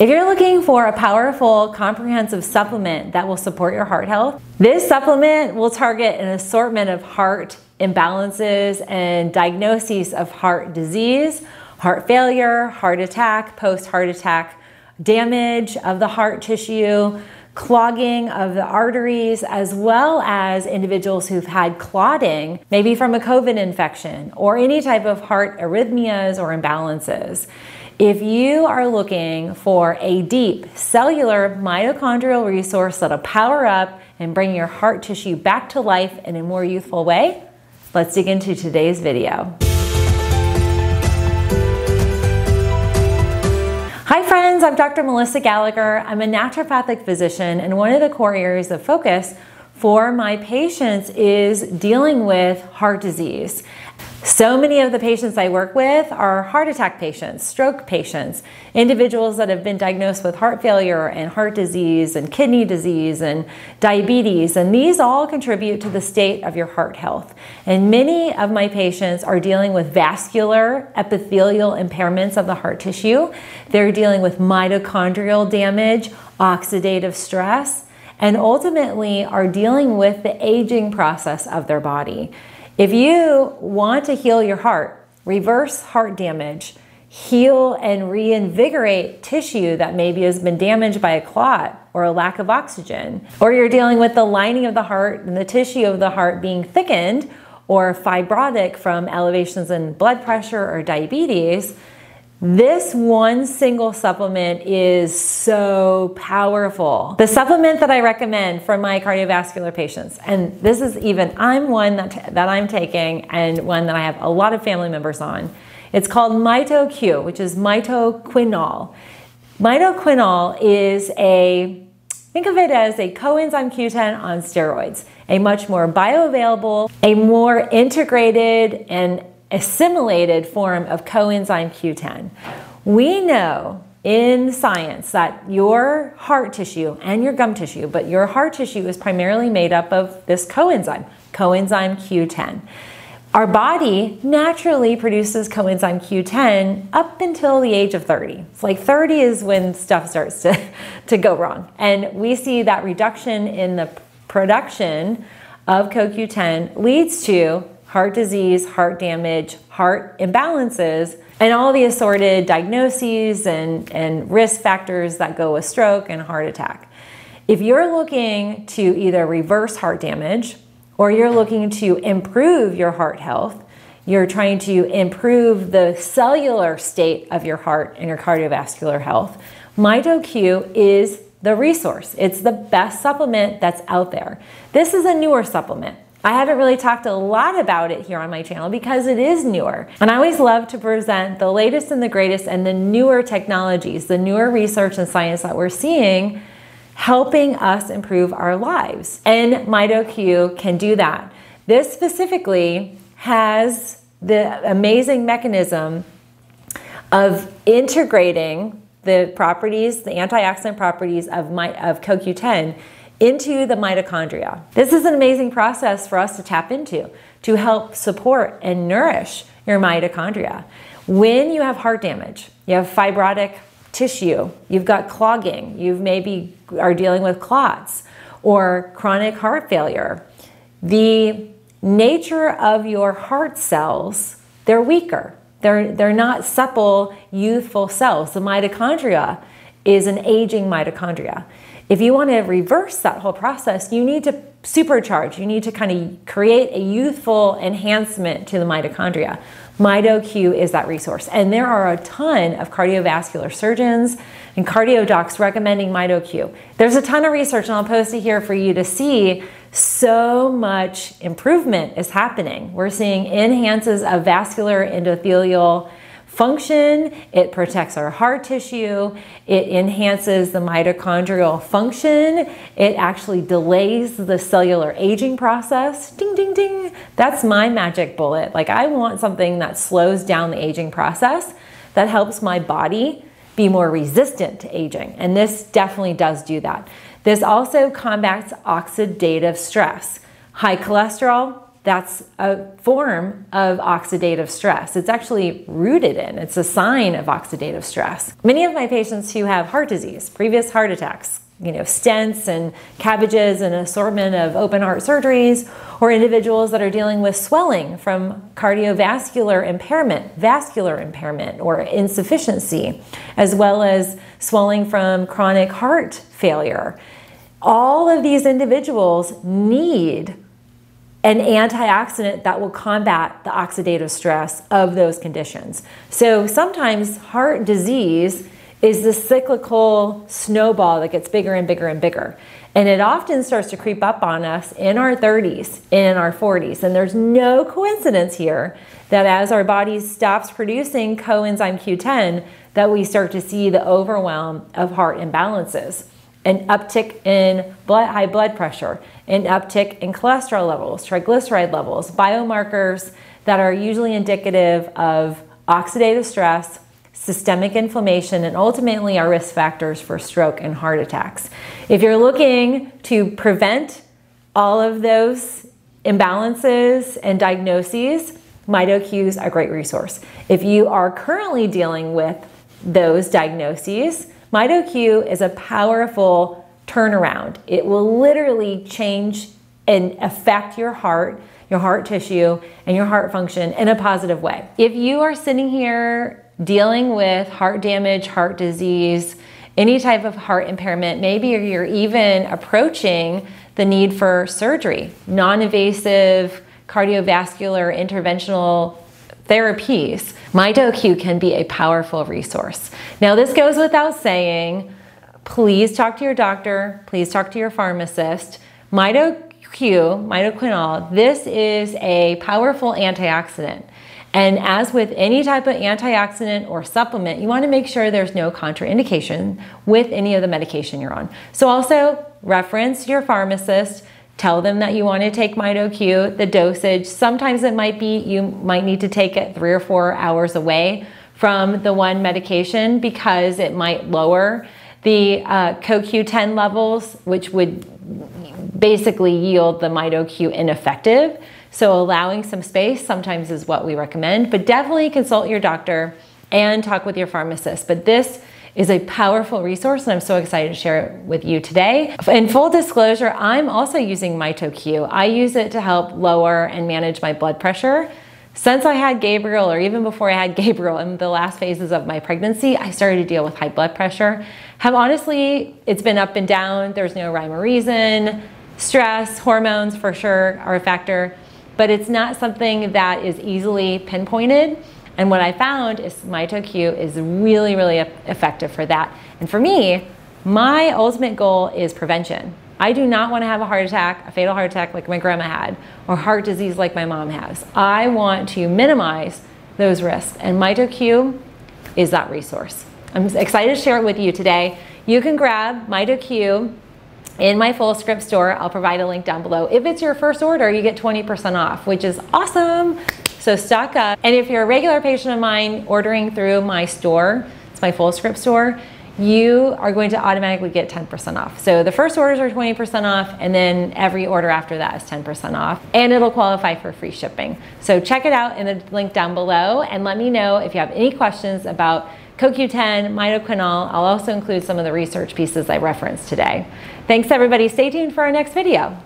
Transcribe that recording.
If you're looking for a powerful, comprehensive supplement that will support your heart health, this supplement will target an assortment of heart imbalances and diagnoses of heart disease, heart failure, heart attack, post-heart attack, damage of the heart tissue, clogging of the arteries, as well as individuals who've had clotting, maybe from a COVID infection or any type of heart arrhythmias or imbalances. If you are looking for a deep cellular mitochondrial resource that'll power up and bring your heart tissue back to life in a more youthful way, let's dig into today's video. Hi friends, I'm Dr. Melissa Gallagher. I'm a naturopathic physician, and one of the core areas of focus for my patients is dealing with heart disease. So many of the patients I work with are heart attack patients, stroke patients, individuals that have been diagnosed with heart failure and heart disease and kidney disease and diabetes, and these all contribute to the state of your heart health. And many of my patients are dealing with vascular epithelial impairments of the heart tissue. They're dealing with mitochondrial damage, oxidative stress, and ultimately are dealing with the aging process of their body. If you want to heal your heart, reverse heart damage, heal and reinvigorate tissue that maybe has been damaged by a clot or a lack of oxygen, or you're dealing with the lining of the heart and the tissue of the heart being thickened or fibrotic from elevations in blood pressure or diabetes, this one single supplement is so powerful. The supplement that I recommend for my cardiovascular patients, and this is I'm one that I'm taking and one that I have a lot of family members on. It's called MitoQ, which is mitoquinol. Mitoquinol is think of it as a coenzyme Q10 on steroids, a much more bioavailable, a more integrated and assimilated form of coenzyme Q10. We know in science that your heart tissue and your gum tissue, but your heart tissue is primarily made up of this coenzyme Q10. Our body naturally produces coenzyme Q10 up until the age of 30. It's like 30 is when stuff starts to go wrong. And we see that reduction in the production of CoQ10 leads to heart disease, heart damage, heart imbalances, and all the assorted diagnoses and risk factors that go with stroke and heart attack. If you're looking to either reverse heart damage or you're looking to improve your heart health, you're trying to improve the cellular state of your heart and your cardiovascular health, MitoQ is the resource. It's the best supplement that's out there. This is a newer supplement. I haven't really talked a lot about it here on my channel because it is newer. And I always love to present the latest and the greatest and the newer technologies, the newer research and science that we're seeing, helping us improve our lives. And MitoQ can do that. This specifically has the amazing mechanism of integrating the properties, the antioxidant properties of CoQ10 into the mitochondria. This is an amazing process for us to tap into to help support and nourish your mitochondria. When you have heart damage, you have fibrotic tissue, you've got clogging, you maybe are dealing with clots or chronic heart failure, the nature of your heart cells, they're weaker. They're not supple, youthful cells. The mitochondria is an aging mitochondria. If you want to reverse that whole process, you need to supercharge. You need to kind of create a youthful enhancement to the mitochondria. MitoQ is that resource. And there are a ton of cardiovascular surgeons and cardio docs recommending MitoQ. There's a ton of research, and I'll post it here for you to see. So much improvement is happening. We're seeing enhances of vascular endothelial function, it protects our heart tissue, it enhances the mitochondrial function, it actually delays the cellular aging process. Ding, ding, ding. That's my magic bullet. Like, I want something that slows down the aging process, that helps my body be more resistant to aging. And this definitely does do that. This also combats oxidative stress. High cholesterol, that's a form of oxidative stress. It's actually rooted in, it's a sign of oxidative stress. Many of my patients who have heart disease, previous heart attacks, stents and CABGs and an assortment of open heart surgeries, or individuals that are dealing with swelling from cardiovascular impairment, vascular impairment, or insufficiency, as well as swelling from chronic heart failure. All of these individuals need an antioxidant that will combat the oxidative stress of those conditions. So sometimes heart disease is the cyclical snowball that gets bigger and bigger and bigger. And it often starts to creep up on us in our 30s, in our 40s. And there's no coincidence here that as our body stops producing coenzyme Q10, that we start to see the overwhelm of heart imbalances. An uptick in high blood pressure, an uptick in cholesterol levels, triglyceride levels, biomarkers that are usually indicative of oxidative stress, systemic inflammation, and ultimately are risk factors for stroke and heart attacks. If you're looking to prevent all of those imbalances and diagnoses, MitoQ is a great resource. If you are currently dealing with those diagnoses, MitoQ is a powerful turnaround. It will literally change and affect your heart tissue, and your heart function in a positive way. If you are sitting here dealing with heart damage, heart disease, any type of heart impairment, maybe you're even approaching the need for surgery, non-invasive cardiovascular interventional therapies, MitoQ can be a powerful resource. Now, this goes without saying, please talk to your doctor, please talk to your pharmacist. Mitoquinol, this is a powerful antioxidant. And as with any type of antioxidant or supplement, you want to make sure there's no contraindication with any of the medication you're on. So also reference your pharmacist, tell them that you want to take MitoQ, the dosage. Sometimes it might be you might need to take it 3 or 4 hours away from the one medication because it might lower the CoQ10 levels, which would basically yield the MitoQ ineffective. So allowing some space sometimes is what we recommend, but definitely consult your doctor and talk with your pharmacist. But this is a powerful resource and I'm so excited to share it with you today. In full disclosure, I'm also using MitoQ. I use it to help lower and manage my blood pressure. Since I had Gabriel, or even before I had Gabriel, in the last phases of my pregnancy, I started to deal with high blood pressure. Honestly, it's been up and down. There's no rhyme or reason. Stress, hormones for sure are a factor, but it's not something that is easily pinpointed. And what I found is MitoQ is really, really effective for that. And for me, my ultimate goal is prevention. I do not want to have a heart attack, a fatal heart attack like my grandma had, or heart disease like my mom has. I want to minimize those risks, and MitoQ is that resource. I'm excited to share it with you today. You can grab MitoQ in my full script store. I'll provide a link down below. If it's your first order, you get 20% off, which is awesome. So stock up. And if you're a regular patient of mine ordering through my store, it's my full script store, you are going to automatically get 10% off. So the first orders are 20% off, and then every order after that is 10% off, and it'll qualify for free shipping. So check it out in the link down below, and let me know if you have any questions about CoQ10, mitoquinol. I'll also include some of the research pieces I referenced today. Thanks everybody. Stay tuned for our next video.